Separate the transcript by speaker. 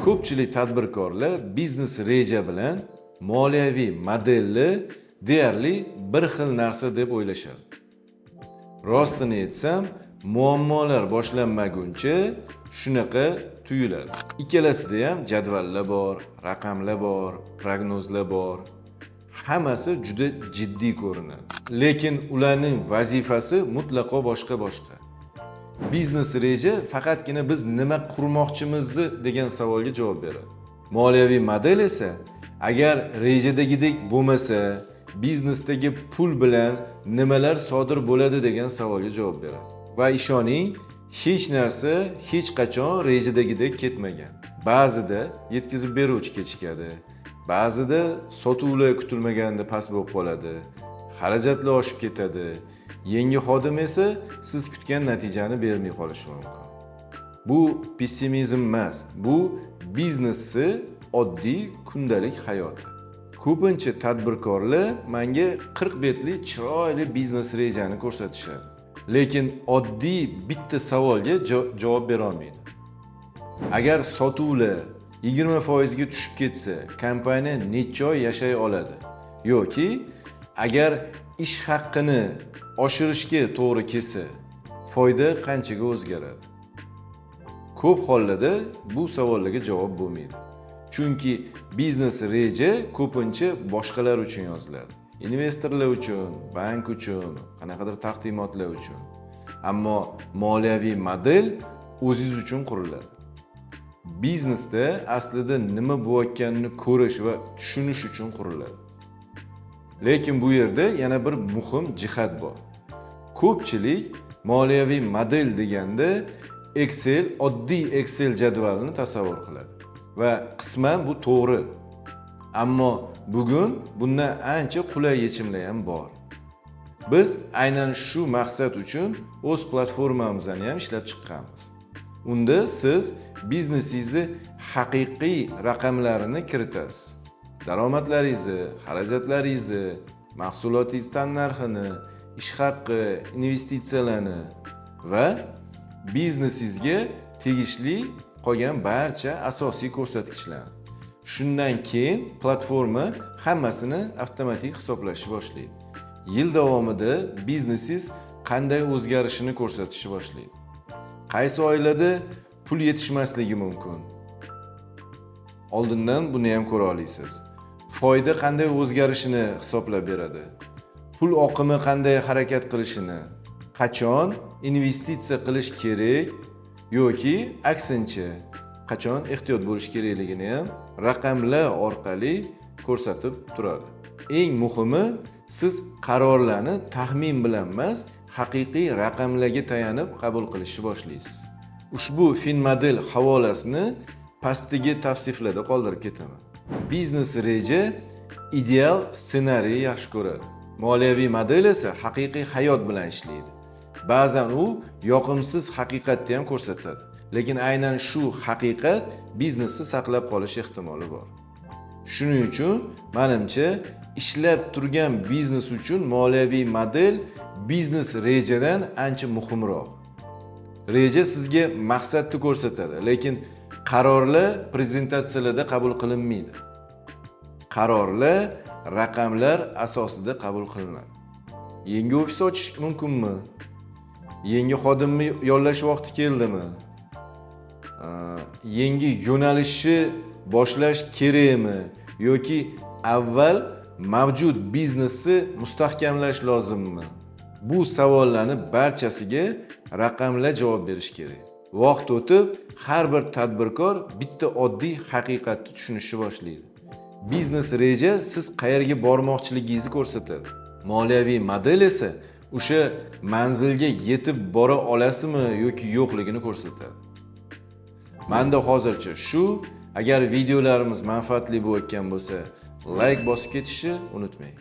Speaker 1: Ko'pchilik tadbirkorlar biznes reja bilan moliyaviy modelni deyarli bir xil narsa deb o'ylashadi. Rostini aytsam, muammolar boshlanmaguncha shunaqa tuyuladi. Ikkalasida ham jadvallar bor, raqamlar bor, prognozlar bor. Hammasi juda jiddiy ko'rinadi. Lekin ularning vazifasi mutlaqo boshqa. Biznes reja faqatgina biz nima qurmoqchimizni degan savolga javob beradi. Moliyaviy model esa agar rejadagidek bo'lmasa, biznesdagi pul bilan nimalar sodir bo'ladi degan savolga javob beradi. Va ishoning, hech narsa hech qachon rejadagidek ketmagan. Ba'zida yetkazib beruvchi kechikadi, ba'zida sotuvlar kutilmaganda past bo'lib qoladi, xarajatlar oshib ketadi. Yangi xodim esa siz kutgan natijani bermay qolishi mumkin. Bu pessimizm emas, bu biznesni oddiy kundalik hayoti. Ko'pincha tadbirkorlar menga 40 betli chiroyli biznes rejani ko'rsatishadi. Lekin oddiy bitta savolga javob bera olmaydi. Agar sotuvlar 20% ga tushib ketsa, kompaniya necha oy yashay oladi? Yoki agar ish haqqini oshirishga to'g'ri kelsa, foyda qanchaga o'zgaradi? Ko'p hollarda bu savollarga javob bo'lmaydi. Chunki biznes reja ko'pincha boshqalar uchun yoziladi. Investorlar uchun, bank uchun, qanaqadir taqdimotlar uchun. Ammo moliyaviy model o'zingiz uchun quriladi. Biznesda aslida nima bo'layotganini ko'rish va tushunish uchun quriladi. Lekin bu yerda yana bir muhim jihat bor. Ko'pchilik moliyaviy model deganda oddiy Excel jadvalini tasavvur qiladi. Va qisman bu to'g'ri. Ammo bugun bundan ancha qulay yechimlar ham bor. Biz aynan shu maqsad uchun o'z platformamizni ham ishlab chiqqanmiz. Unda siz biznesingizni haqiqiy raqamlarini kiritasiz. Daromadlaringizni, xarajatlaringizni, mahsulotingiz tannarxini, ish haqqi, investitsiyalarni va biznesingizga tegishli qolgan barcha asosiy ko'rsatkichlarni. Shundan keyin platforma hammasini avtomatik hisoblashni boshlaydi. Yil davomida biznesingiz qanday o'zgarishini ko'rsatishni boshlaydi. Qaysi oylarda pul yetishmasligi mumkin? Oldindan buni ham ko'ra olasiz. Foyda qanday o'zgarishini hisoblab beradi. Pul oqimi qanday harakat qilishini, qachon investitsiya qilish kerak yoki aksincha, qachon ehtiyot bo'lish kerakligini ham raqamlar orqali ko'rsatib turadi. Eng muhimi, siz qarorlarni taxmin bilan emas, haqiqiy raqamlarga tayanib qabul qilishni boshlaysiz. Ushbu Finmodel havolasini pastdagi tavsiflarda qoldirib ketaman. Biznes reja ideal ssenariy yaxshi ko'radi. Moliyaviy model esa haqiqiy hayot bilan ishlaydi. Ba'zan u yoqimsiz haqiqatni ham ko'rsatadi. Lekin aynan shu haqiqat biznesni saqlab qolish ehtimoli bor. Shuning uchun, menimcha, ishlab turgan biznes uchun moliyaviy model biznes rejadan ancha muhimroq. Reja sizga maqsadni ko'rsatadi, lekin qarorlar prezentatsiyalarda qabul qilinmaydi. Qarorlar raqamlar asosida qabul qilinadi. Yangi ofis ochish mumkinmi? Yangi xodimni yollash vaqti keldimi? Yangi yo'nalishni boshlash kerakmi yoki avval mavjud biznesni mustahkamlash lozimmi? Bu savollarning barchasiga raqamlar javob berish kerak. Vaqt o'tib, har bir tadbirkor bitta oddiy haqiqatni tushunishni boshlaydi. Biznes reja siz qayerga bormoqchiligingizni ko'rsatadi. Moliyaviy model esa o'sha manzilga yetib bora olasizmi yoki yo'qligini ko'rsatadi. Menda hozircha shu. Agar videolarimiz manfaatli bo'layotgan bo'lsa, like bosib ketishni unutmang.